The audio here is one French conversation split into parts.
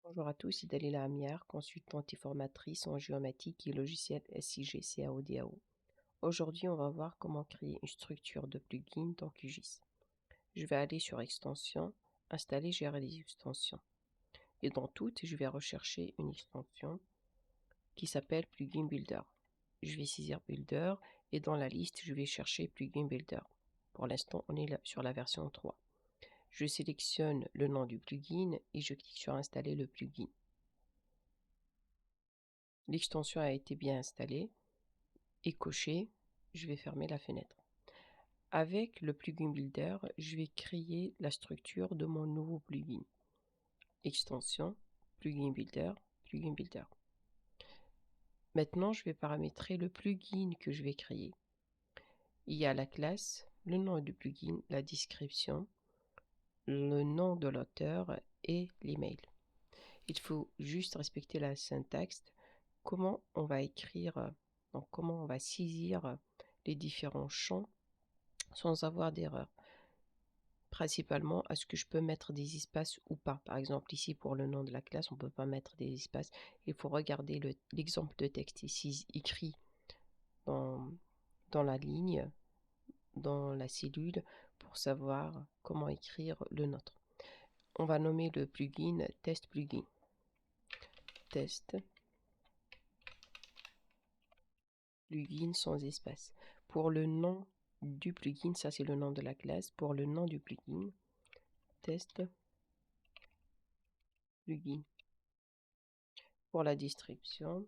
Bonjour à tous, c'est Dalila Amiar, consultante et formatrice en géomatique et logiciel SIG CAO-DAO. Aujourd'hui, on va voir comment créer une structure de plugin dans QGIS. Je vais aller sur Extensions, Installer, gérer les extensions. Et dans toutes, je vais rechercher une extension qui s'appelle Plugin Builder. Je vais saisir Builder et dans la liste, je vais chercher Plugin Builder. Pour l'instant, on est là sur la version 3. Je sélectionne le nom du plugin et je clique sur Installer le plugin. L'extension a été bien installée et cochée. Je vais fermer la fenêtre. Avec le plugin Builder, je vais créer la structure de mon nouveau plugin. Extension, plugin Builder, plugin Builder. Maintenant, je vais paramétrer le plugin que je vais créer. Il y a la classe, le nom du plugin, la description, le nom de l'auteur et l'email. Il faut juste respecter la syntaxe. Comment on va écrire, donc comment on va saisir les différents champs sans avoir d'erreur. Principalement, est-ce que je peux mettre des espaces ou pas? Par exemple, ici, pour le nom de la classe, on ne peut pas mettre des espaces. Il faut regarder l'exemple de texte ici écrit dans la ligne, dans la cellule, pour savoir comment écrire le nôtre. On va nommer le plugin test plugin. Test plugin sans espace. Pour le nom du plugin, ça c'est le nom de la classe. Pour le nom du plugin, test plugin. Pour la description,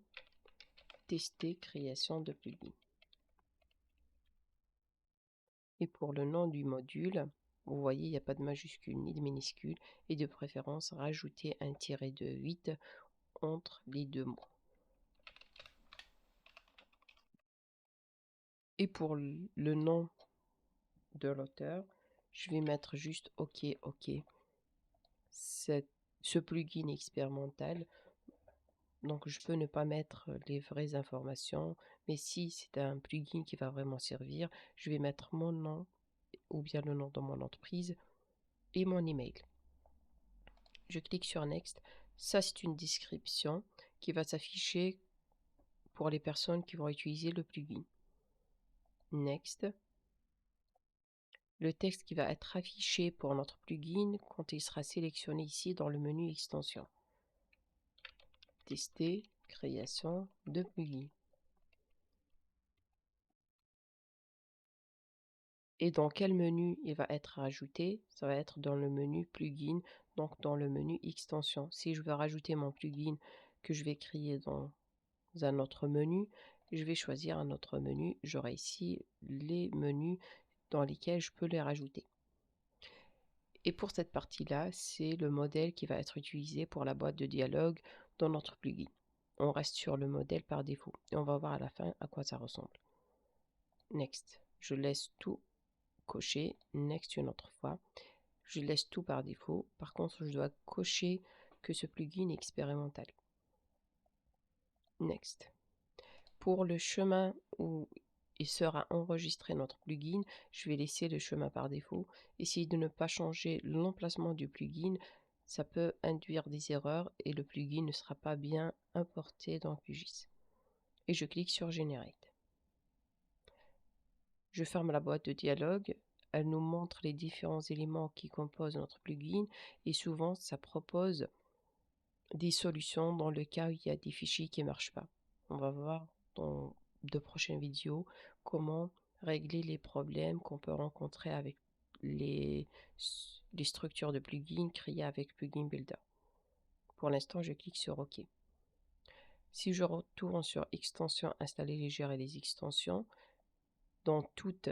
tester création de plugin. Et pour le nom du module, vous voyez, il n'y a pas de majuscule ni de minuscule, et de préférence, rajouter un tiret de 8 entre les deux mots. Et pour le nom de l'auteur, je vais mettre juste OK, OK. Ce plugin expérimental, donc je peux ne pas mettre les vraies informations, mais si c'est un plugin qui va vraiment servir, je vais mettre mon nom ou bien le nom de mon entreprise et mon email. Je clique sur Next. Ça, c'est une description qui va s'afficher pour les personnes qui vont utiliser le plugin. Next. Le texte qui va être affiché pour notre plugin quand il sera sélectionné ici dans le menu Extension. Tester, création de plugin. Et dans quel menu il va être rajouté? Ça va être dans le menu plugin, donc dans le menu extension. Si je veux rajouter mon plugin que je vais créer dans un autre menu, je vais choisir un autre menu. J'aurai ici les menus dans lesquels je peux les rajouter. Et pour cette partie-là, c'est le modèle qui va être utilisé pour la boîte de dialogue dans notre plugin. On reste sur le modèle par défaut et on va voir à la fin à quoi ça ressemble. Next. Je laisse tout cocher. Next une autre fois. Je laisse tout par défaut. Par contre, je dois cocher que ce plugin est expérimental. Next. Pour le chemin où il sera enregistré notre plugin, je vais laisser le chemin par défaut. Essayez de ne pas changer l'emplacement du plugin, ça peut induire des erreurs et le plugin ne sera pas bien importé dans QGIS. Et je clique sur Generate. Je ferme la boîte de dialogue. Elle nous montre les différents éléments qui composent notre plugin et souvent ça propose des solutions dans le cas où il y a des fichiers qui ne marchent pas. On va voir dans de prochaines vidéos comment régler les problèmes qu'on peut rencontrer avec les structures de plugins créées avec Plugin Builder. Pour l'instant, je clique sur OK. Si je retourne sur Extensions, Installer et gérer les extensions, dans toutes,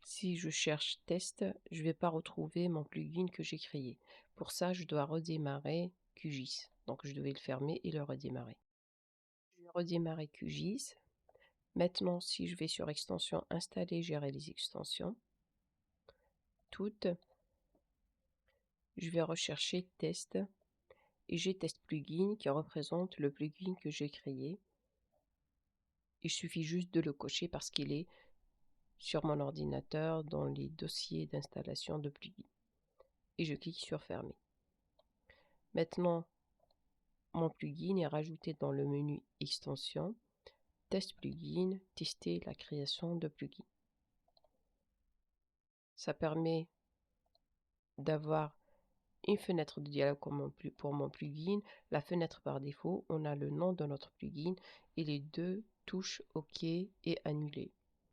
si je cherche Test, je ne vais pas retrouver mon plugin que j'ai créé. Pour ça, je dois redémarrer QGIS. Donc, je devais le fermer et le redémarrer. Je vais redémarrer QGIS. Maintenant, si je vais sur Extension, Installer, gérer les extensions, toutes, je vais rechercher Test et j'ai Test Plugin qui représente le plugin que j'ai créé. Il suffit juste de le cocher parce qu'il est sur mon ordinateur dans les dossiers d'installation de plugins. Et je clique sur Fermer. Maintenant, mon plugin est rajouté dans le menu extension, test plugin, tester la création de plugin. Ça permet d'avoir une fenêtre de dialogue pour mon plugin. La fenêtre par défaut, on a le nom de notre plugin et les deux touches OK et annuler.